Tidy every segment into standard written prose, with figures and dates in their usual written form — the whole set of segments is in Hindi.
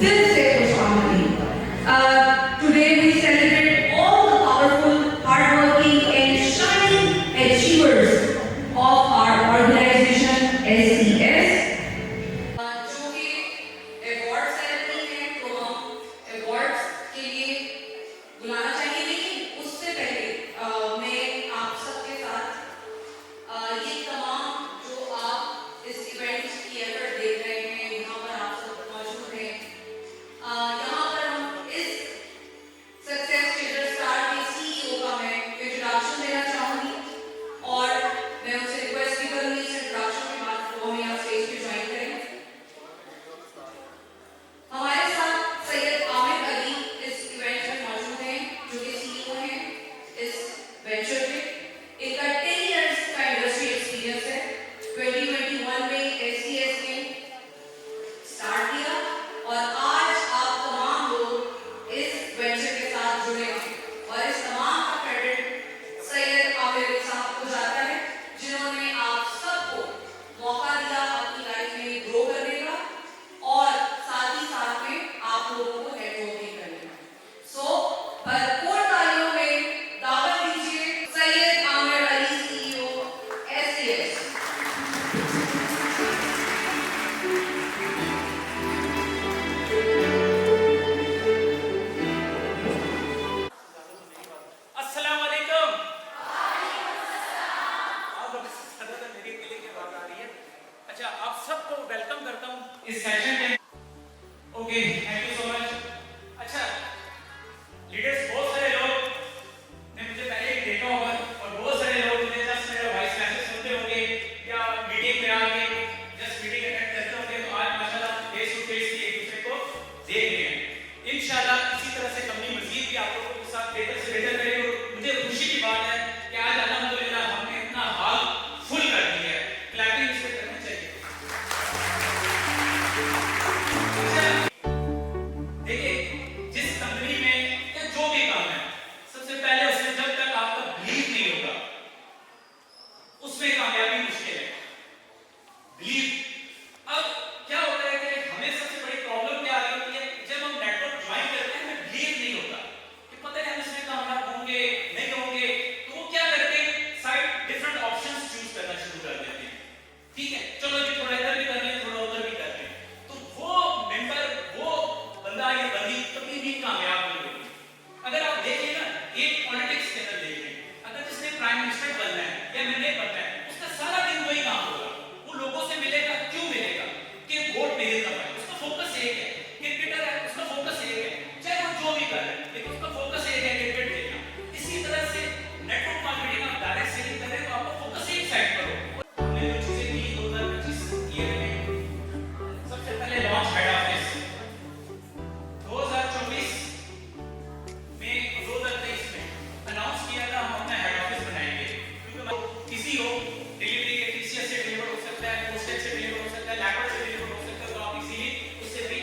दिल से खुश आमदीद। Today we celebrate all the powerful, hardworking and shining achievers of our organization SES. जो कि अवार्ड सेरेमनी है तो हम अवार्ड्स के लिए बुलाना चाहिए, लेकिन उससे पहले मैं आप सबके साथ ये तमाम जो आप इस इवेंट की एफर्ट देख रहे हैं, यहाँ पर आप सब मौजूद हैं, यहाँ पर हम इस सक्सेस ट्रेडर स्टार के सीईओ का मैं इंट्रोडक्शन देना चाहूँगी और मैं उनसे रिक्वेस्ट भी करूँगी इस इंट्रोडक्शन के बाद वो हमें यहाँ स्टेज पे ज्वाइन करें। हमारे साथ सैयद आमिर अली इस इवेंट में मौजूद हैं, जो कि सीईओ हैं इस वेंचर पे। इनका 10 इयर्स का इंडस्ट्री एक्सपीरियंस है। 2021 में एससीएस ने स्टार्ट किया और आज आप तमाम लोग इस वेंचर के साथ जुड़े हैं और इस तमाम का क्रेडिट सैयद आमिर अली साहब को जाता है, जिन्होंने आप सबको मौका दिया अपनी लाइफ में ग्रो करने का और साथ ही साथ में आप लोगों को नेटवर्किंग करने का। सो भरपूर तालियों में दावत दीजिए सैयद आमिर अली सीईओ एससीएस। अस्सलाम वालेकुम। आप लोग मेरे के लिए बात आ रही है। अच्छा, आप सबको वेलकम करता हूँ इस सेशन में। Okay, thank you so much. अच्छा, लीडर्स बहुत सारे लोग ने मुझे पहले ही देखा होगा और बहुत सारे लोग मुझे जस्ट मेरा वॉइस मैसेज सुनते होंगे या मीटिंग में आके जस्ट मीटिंग अटेंड करते होंगे, तो आज माशाल्लाह फेस टू फेस एक दूसरे को देख रहे हैं। इंशाल्लाह इसी तरह से कंपनी मजीद भी आप लोगों के साथ बेहतर से बेहतर करेगी और मुझे खुशी की बात है कि आज अल्हम्दुलिल्लाह हमने इतना हॉल फुल कर दिया है। क्लैपिंग इस पे करनी चाहिए। देखिए, जिस कंपनी में या जो भी काम है, सबसे पहले उसमें जब तक आपका बिलीव नहीं होगा उसमें कामयाबी मुश्किल है। बिलीव, अब क्या होता है कि हमें सबसे बड़ी प्रॉब्लम क्या आ रही होती है, जब हम नेटवर्क ज्वाइन करते हैं हमें बिलीव नहीं होता कि पता नहीं हम इसमें कामयाब होंगे नहीं होंगे, तो वो क्या करते हैं, साइड डिफरेंट ऑप्शंस चूज करना शुरू कर देते हैं। ठीक है, चलो जी थोड़ा इधर भी कर लें, थोड़ा उधर भी कर लें, तो वो मेंबर, वो बंदा या बंदी कभी भी कामयाब नहीं होगी। अगर आप देखिए ना, एक पॉलिटिक्स के अंदर देखिए, अगर जिसने प्राइम मिनिस्टर बनना है या मैंने बनना है, उसका सारा दिन वही काम होगा। वो लोगों से मिलेगा, क्यों मिलेगा, कि वोट मेरे तरफ है, उसका फोकस एक है। क्रिकेटर है, उसका फोकस एक है, चाहे वो जो भी कर रहे हैं, लेकिन उसका फोकस एक है, क्रिकेट खेलना। इसी तरह से नेटवर्क मार्केटिंग आप डायरेक्ट सेलिंग कर रहे हो, आपका फोकस एक साइड पर हो। हमने जो चीजें की 2025 ईयर में, सबसे पहले लॉन्च हेड ऑफिस 2024 में, 2023 में अनाउंस किया था हम अपना हेड ऑफिस बनाएंगे, क्योंकि किसी हो डिलीवरी के टीसीएस से डिलीवर हो सकता है, पोस्टेज से डिलीवर हो सकता है, लैपटॉप से डिलीवर हो सकता है, तो आप इजीली उससे भी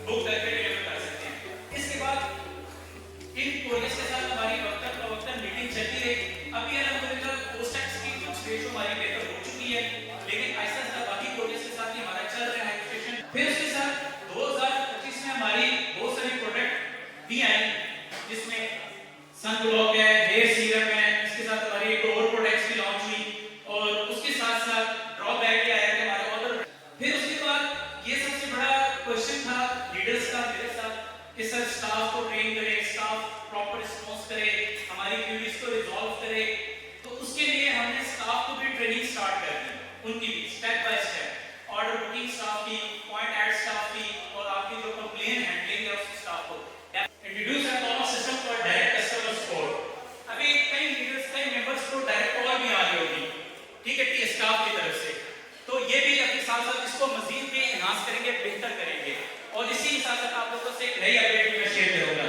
बुक करके डिलीवर कर सकते हैं। इसके बाद इन कोरियर्स के साथ हमारी वक्तन मीटिंग चलती रही। अभी अल्हम्दुलिल्लाह पोस्टेज की कुछ रेशो हमारी बेहतर हो चुकी है, लेकिन ऐसा बाकी कोरियर्स के साथ ही हमारा चल रहा है रजिस्ट्रेशन। फिर उसके साथ 2025 में हमारी बहुत सारी प्रोडक्ट भी आई, जिसमें सनब्लॉक है, हेयर सीरम है, इसके साथ हमारी एक और प्रोडक्ट्स भी लॉन्च हुई और उसके साथ साथ ड्रॉबैक भी आया कि हमारे ऑर्डर। फिर उसके बाद ये सबसे बड़ा क्वेश्चन था लीडर्स का मेरे साथ कि सर स्टाफ को ट्रेन करें, स्टाफ प्रॉपर रिस्पांस करे, हमारी क्वेरीज को रिजॉल्व करे। तो उसके लिए हमने स्टाफ को भी ट्रेनिंग स्टार्ट कर दी, उनकी भी step by step, order booking staff की, पॉइंट ऐड स्टाफ की और आपकी जो कंप्लेन हैंडलिंग है उस स्टाफ को इंट्रोड्यूस है दोनों system for direct customer support. अभी कई लीडर्स, कई मेंबर्स को डायरेक्ट कॉल भी आ रही होगी, ठीक है, टी स्टाफ की तरफ से, तो ये भी अपने साथ साथ इसको मजीद भी एनहांस करेंगे, बेहतर करेंगे। और इसी साथ साथ आप लोगों से एक नई अपडेट भी मैं शेयर करूंगा।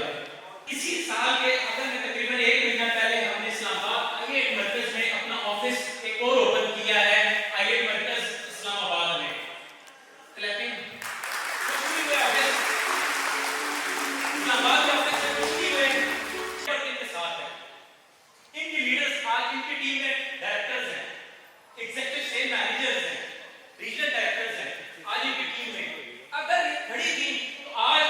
इसी साल के अगर मैं तकरीबन 1 महीना पहले हमने इस्लामाबाद आईएट मरकज में अपना ऑफिस एक और ओपन किया है, आईएट मरकज इस्लामाबाद में। क्लैपिंग, कुछ भी हुआ ऑफिस इस्लामाबाद में, ऑफिस से कुछ भी हुए और इनके साथ है। इनके लीडर्स आज इनकी टीम में डायरेक्टर्स हैं, एग्जीक्यूटिव सेल मैनेजर्स हैं, रीजनल डायरेक्टर्स हैं आज इनकी टीम में। अगर खड़ी थी तो आज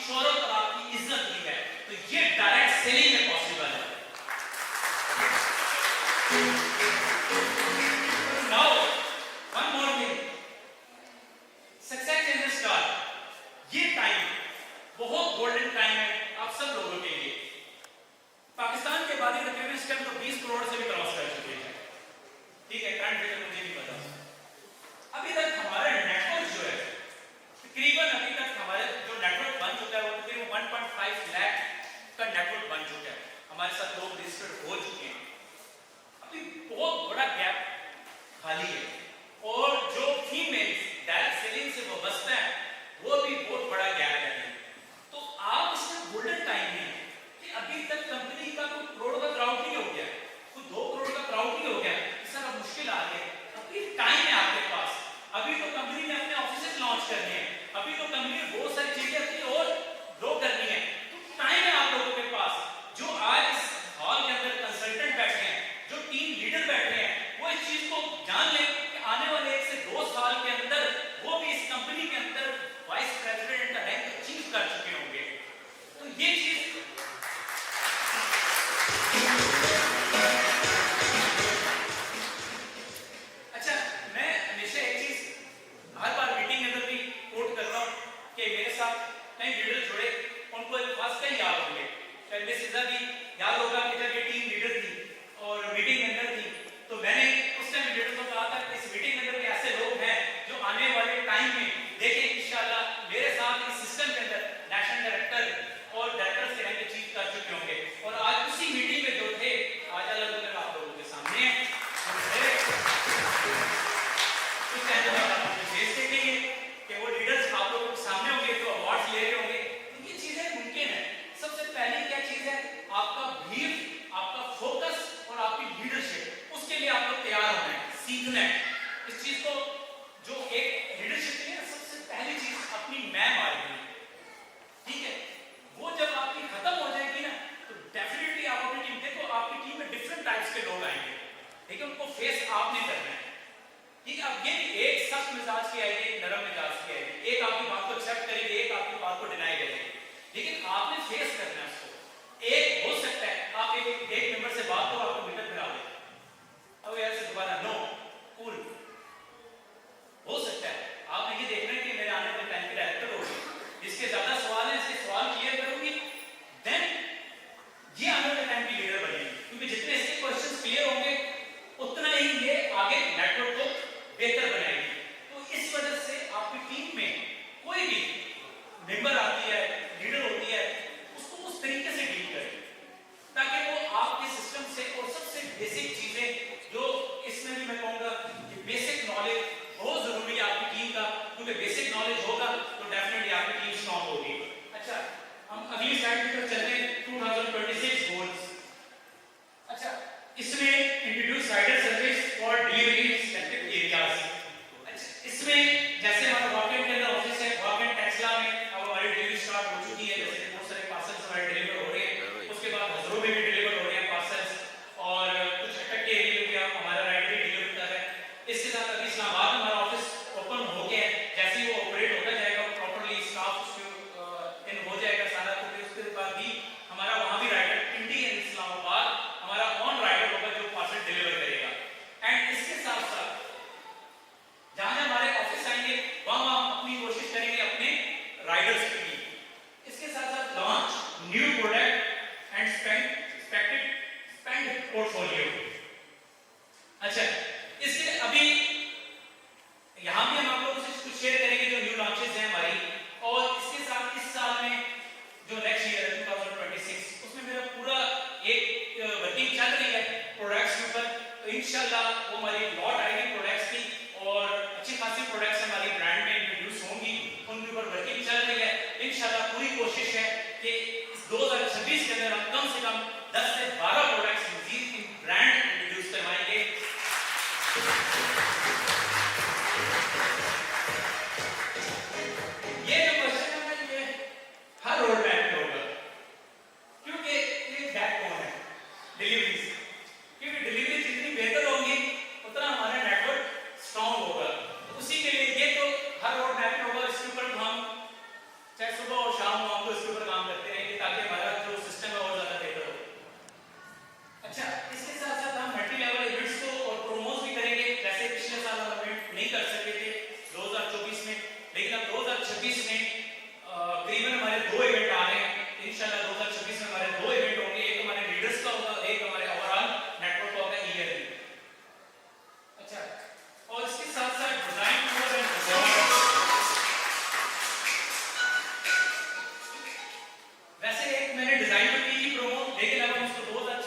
शोहरत और आपकी इज्जत दी है। तो ये डायरेक्ट सेलिंग में पॉसिबल है। Now one more thing, success in the star. ये टाइम बहुत गोल्डन टाइम है आप सब लोगों के लिए। पाकिस्तान के आबादी तकरीबन इस टाइम तो 20 करोड़ से भी क्रॉस कर चुकी है। ठीक है, करंट फिगर मुझे नहीं पता। अभी तक हमारा नेटवर्क जो है तकरीबन, अभी तक हमारे जो नेटवर्क बन चुका है वो तकरीबन 1.5 लाख का नेटवर्क बन चुका है। हमारे साथ लोग रजिस्टर्ड हो चुके हैं। अभी बहुत बड़ा गैप खाली है और जो फीमेल्स डायरेक्ट सेलिंग से वाबस्ता है वो भी बहुत बड़ा गैप है। तो आप इसमें गोल्डन टाइम है कि अभी तक कंपनी का कोई करोड़ का क्राउड नहीं हो गया, कोई 2 करोड़ का क्राउड नहीं हो गया, सर अब मुश्किल आ गया। अभी टाइम है आपके पास। अभी तो कंपनी ने अपने ऑफिसेज लॉन्च करने हैं, अभी तो कंपनी ने बहुत सारी चीजें अपनी और ग्रो करनी है। तो टाइम है आप लोगों के पास। जो आज इस हॉल के अंदर कंसल्टेंट बैठे हैं, जो टीम लीडर बैठे हैं, वो इस चीज को जान लें कि आने वाले 1 से 2 साल के अंदर वो भी इस कंपनी के अंदर वाइस प्रेसिडेंट का रैंक अचीव कर चुके होंगे। तो ये चीज अच्छा, मैं हमेशा एक चीज हर बार मीटिंग के अंदर भी कोट करता हूं कि मेरे साथ कई लीडर जुड़े, उनको एक बात कई याद होंगे। शायद मैं सीधा भी याद होगा कि जब ये टीम लीडर थी और मीटिंग के अंदर थी तो मैंने उस टाइम लीडर को कहा था कि इस मीटिंग के अंदर भी ऐसे लोग हैं जो आने वाले टाइम में देखें इंशाल्लाह मेरे साथ इस सिस्टम के अंदर नेशनल डायरेक्टर और डायरेक्टर्स के रैंक अचीव कर चुके होंगे। और आज उसी मीटिंग में जो थे आज अलग-अलग आप लोगों के सामने हैं। कुछ टाइम बाद आप उनके फेस देखेंगे कि वो लीडर्स आप लोगों के सामने होंगे जो अवार्ड्स ले रहे होंगे। तो ये चीजें मुमकिन है। सबसे पहली क्या चीज है, आपका बिलीव, आपका फोकस और आपकी लीडरशिप। उसके लिए आपको तैयार होना है, सीखना है इस चीज को। जो एक लीडरशिप के लिए सबसे पहली चीज अपनी मैं मारनी है, ठीक है। वो जब आपकी खत्म हो जाएगी ना तो डेफिनेटली आप अपनी टीम देखो, आपकी टीम में डिफरेंट टाइप्स के लोग आएंगे, ठीक है। उनको फेस आपने करना है, ठीक है। अब ये एक सख्त मिजाज की आएगी, एक नरम मिजाज की आएगी, एक आपकी बात को एक्सेप्ट करेगी, एक आपकी बात को डिनाई करेगी, लेकिन आपने फेस करना है उसको। एक हो सकता है आप एक मेंबर से बात करो, आपको मीटर करा दे, अब यार से दोबारा नो कूल हो सकता है। आपने ये देखना है कि मेरे आने वाले टाइम के डायरेक्टर होगी, जिसके ज्यादा सवाल है इसके सवाल क्लियर करूंगी, देन ये आने वाले टाइम की लीडर बनेगी। क्योंकि जितने इसके क्वेश्चंस क्लियर होंगे उतना ही ये आगे नेटवर्क को बेहतर बनाएगी। तो इस वजह से आपकी टीम में कोई भी मेंबर आती है, लीडर होती है, उसको उस तरीके से डील करें ताकि वो आपके सिस्टम से और सबसे बेसिक चीजें जो इसमें भी मैं कहूंगा कि बेसिक नॉलेज बहुत जरूरी है आपकी टीम का, क्योंकि बेसिक नॉलेज होगा तो डेफिनेटली आपकी टीम स्ट्रांग होगी। अच्छा, हम अगली स्लाइड की तरफ चलते हैं, 2026 गोल्स। अच्छा, इसमें introduce rider service for delivery in selected areas. अच्छा, इसमें जैसे हमारा रॉकेट के अंदर ऑफिस है, रॉकेट टेस्ला में अब हमारी डिलीवरी स्टार्ट हो चुकी है, जैसे बहुत सारे पार्सल्स हमारे डिलीवर हो रहे हैं, उसके बाद हजारों में भी डिलीवर हो रहे हैं पार्सल्स, और कुछ अटक के एरिया में आप हमारा राइडर भी डिलीवर कर रहे हैं। इसके साथ अभी इस्लामाबाद में हमारा ऑफिस ओपन हो गया है, जैसे ही वो ऑपरेट होता जाएगा प्रॉपर्ली स्टाफ इन हो जाएगा सारा, तो फिर उसके बाद भी हमारा वहां भी राइडर इंडी इन इस्लामाबाद हमारा ऑन राइडर होगा जो पार्सल डिलीवर करेगा। एंड इसके साथ साथ जहां हमारे ऑफिस आएंगे वहां हम अपनी कोशिश करेंगे अपने राइडर्स के लिए। इसके साथ साथ launch new product and spend portfolio. अच्छा, इसके अभी यहां भी हम आप लोगों से कुछ शेयर करेंगे जो न्यू लॉन्चेस हैं हमारी, और इसके साथ इस साल में जो नेक्स्ट ईयर है 2026 उसमें मेरा पूरा एक वर्किंग चल रही है प्रोडक्ट्स के ऊपर। तो इंशाल्लाह वो हमारी लॉट आएगी प्रोडक्ट्स की, और अच्छी खासी प्रोडक्ट्स हमारी ब्रांड में इंट्रोड्यूस होंगी, उनके ऊपर वर्किंग चल रही है। इंशाल्लाह पूरी कोशिश है कि इस 2026 के अंदर हम कम से कम 10 से 12 प्रोडक्ट्स मजीद इन ब्रांड इंट्रोड्यूस करवाएंगे। ये जो क्वेश्चन है ना, ये हर रोड मैप पे होगा, क्योंकि ये बैकबोन है डिलीवरीज, क्योंकि डिलीवरी जितनी बेहतर होगी उतना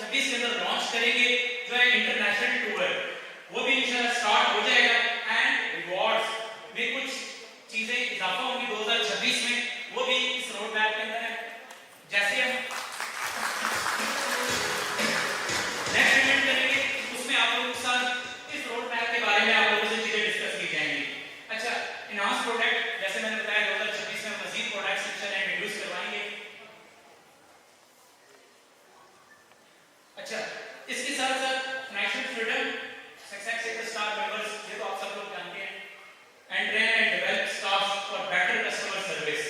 2026 के अंदर लॉन्च करेंगे जो है इंटरनेशनल टूर, वो भी इंशाल्लाह स्टार्ट हो जाएगा। एंड रिवॉर्ड्स में कुछ चीजें इजाफा होंगी 2026 में, वो भी इस रोड मैप के अंदर है। जैसे हम नेक्स्ट इवेंट करेंगे उसमें आप लोगों के साथ इस रोड मैप के बारे में आप लोगों से चीजें डिस्कस की जाएंगी। अच्छा, इनहांस प्रोडक्ट जैसे मैंने बताया 2026 में मजीद प्रोडक्ट्स इंट्रोड्यूस करवाएंगे। अच्छा, इसके साथ साथ national freedom success sector star members, ये तो आप सब लोग जानते हैं, and train and develop staff for better customer service.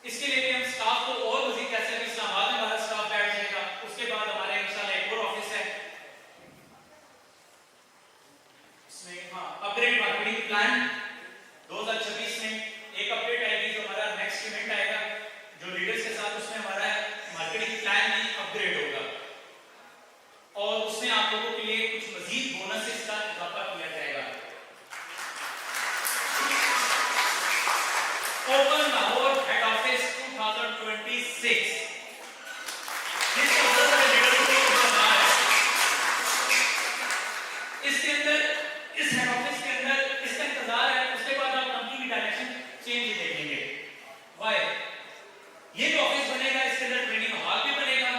इसके लिए भी हम स्टाफ को और मजीद कैसे भी इस्लामाबाद में हमारा स्टाफ बैठ जाएगा। उसके बाद हमारे इंशाल्लाह एक और ऑफिस है, इसमें हाँ अपग्रेड मार्केटिंग प्लान 2026 में एक अपडेट आएगी जो हमारा नेक्स्ट इवेंट आएगा जो लीडर्स के साथ, उसमें हमारा मार्केटिंग प्लान ही अपग्रेड होगा और उसमें आप लोगों के लिए कुछ मजीद बोनसेस का इजाफा किया जाएगा। ओपन लाहौर हेड ऑफिस 2026 जिसका बहुत बड़ा लीडर्स को इंतजार है। इसके अंदर इस हेड ऑफिस के अंदर इसका इंतजार है, उसके बाद आप कंपनी की डायरेक्शन चेंज देखेंगे। वाई ये जो ऑफिस बनेगा इसके अंदर ट्रेनिंग हॉल भी बनेगा,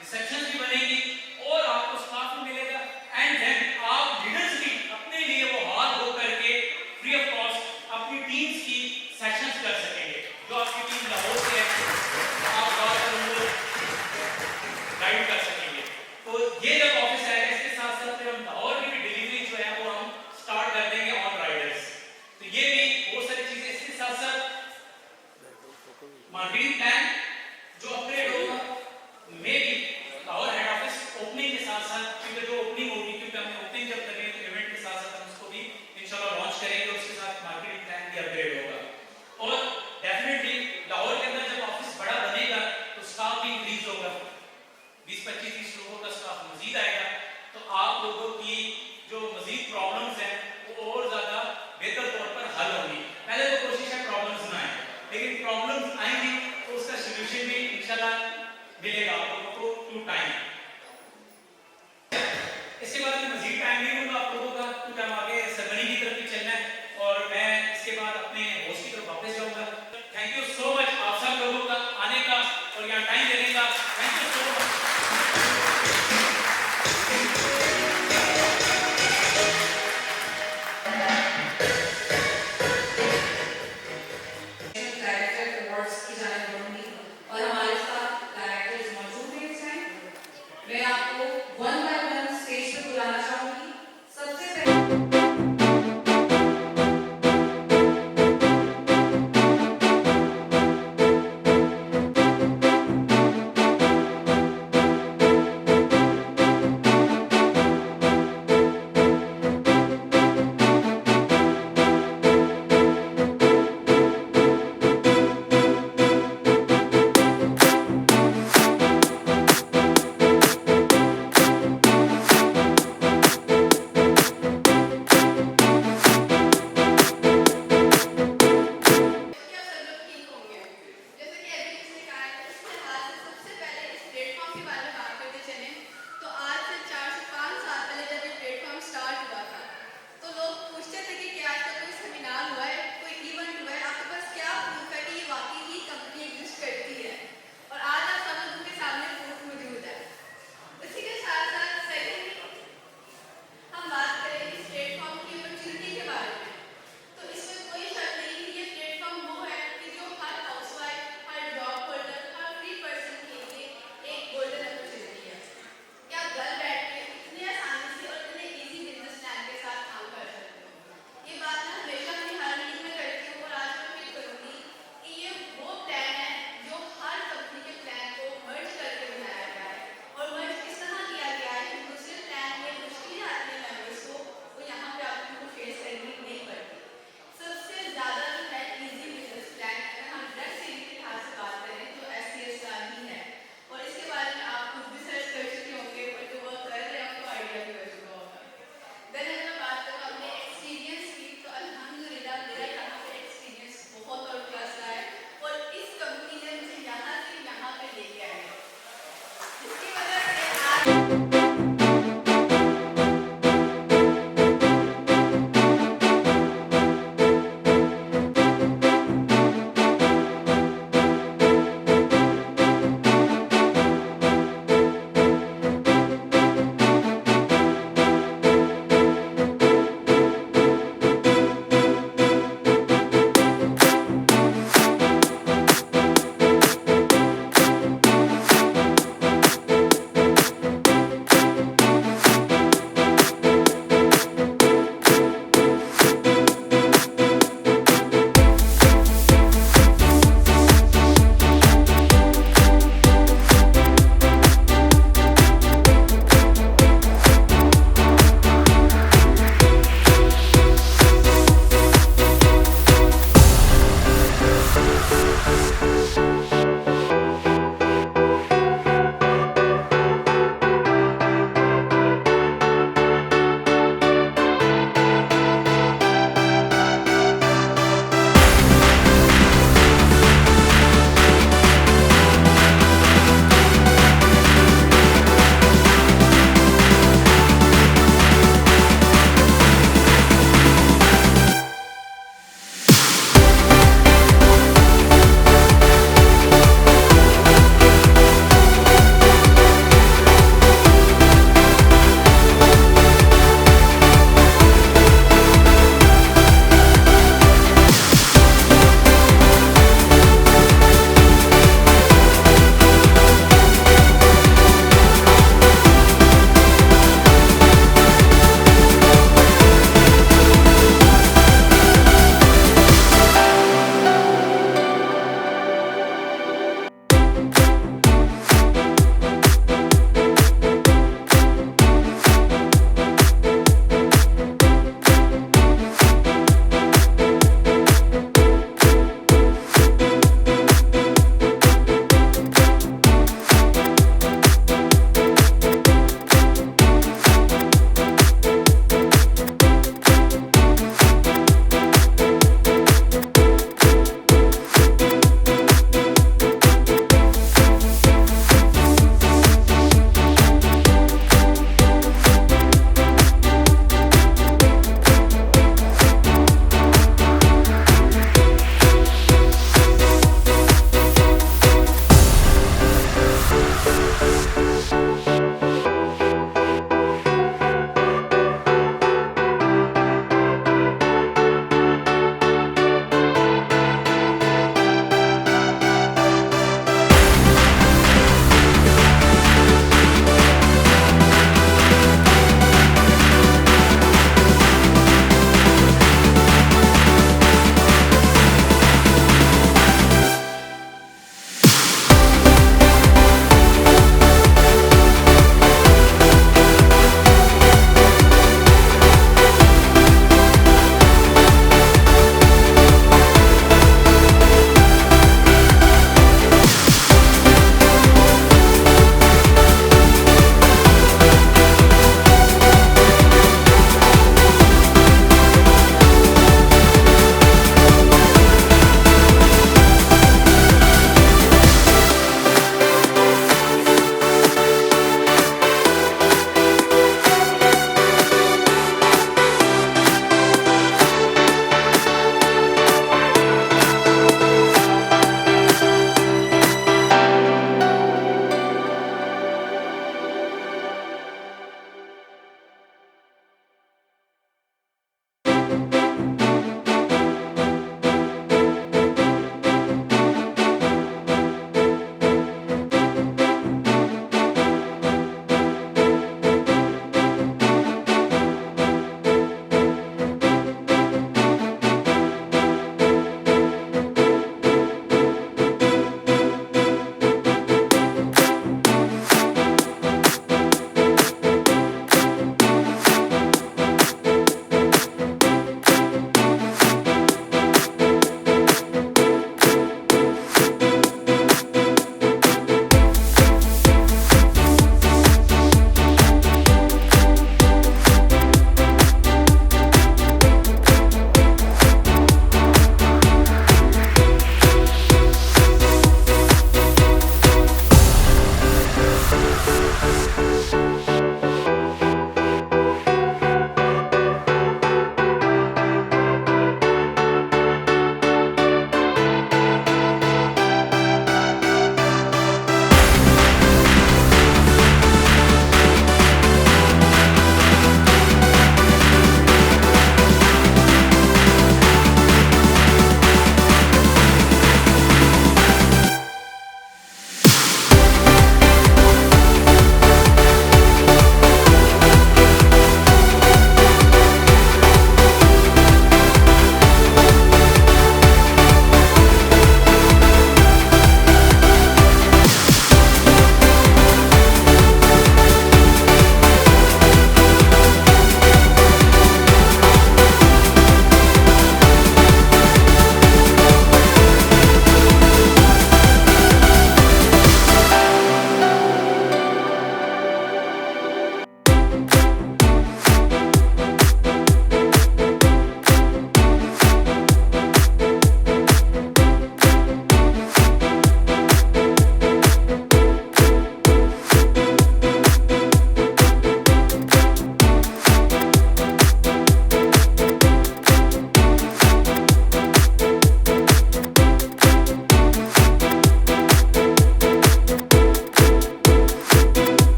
रिसेप्शन भी बनेगी और आपको स्टाफ भी मिलेगा। एंड देन आप लीडर्स भी अपने लिए वो हॉल बुक करके फ्री ऑफ कॉस्ट अपनी टीम्स की सेशंस कर सकेंगे। जो आपकी टीम लाहौर से है आप उनको गाइड कर सकेंगे। तो ये जब ऑफिस आएगा इसके साथ साथ फिर हम लाहौर की भी डिलीवरी जो है वो हम स्टार्ट कर देंगे ऑन राइडर्स। तो ये भी बहुत सारी चीजें। इसके साथ साथ मार्केटिंग प्लान जो अपग्रेड होगा मे भी लाहौर हेड ऑफिस ओपनिंग के साथ साथ, क्योंकि जो ओपनिंग होगी, क्योंकि हमने ओपनिंग जब करनी है तो इवेंट के साथ साथ हम उसको भी इंशाल्लाह लॉन्च करेंगे, उसके साथ मार्केटिंग प्लान भी अपग्रेड होगा। और डेफिनेटली लाहौर के अंदर जब ऑफिस बड़ा बनेगा तो स्टाफ भी इंक्रीज होगा, 20-25-30 लोगों का स्टाफ मजीद आएगा। तो आप लोगों की जो मजीद प्रॉब्लम्स हैं वो और ज्यादा बेहतर तौर पर हल होंगी। पहले तो कोशिश है प्रॉब्लम्स ना आए, लेकिन प्रॉब्लम्स आएंगी तो उसका सोल्यूशन भी इंशाल्लाह मिलेगा आप लोगों को थ्रू टाइम।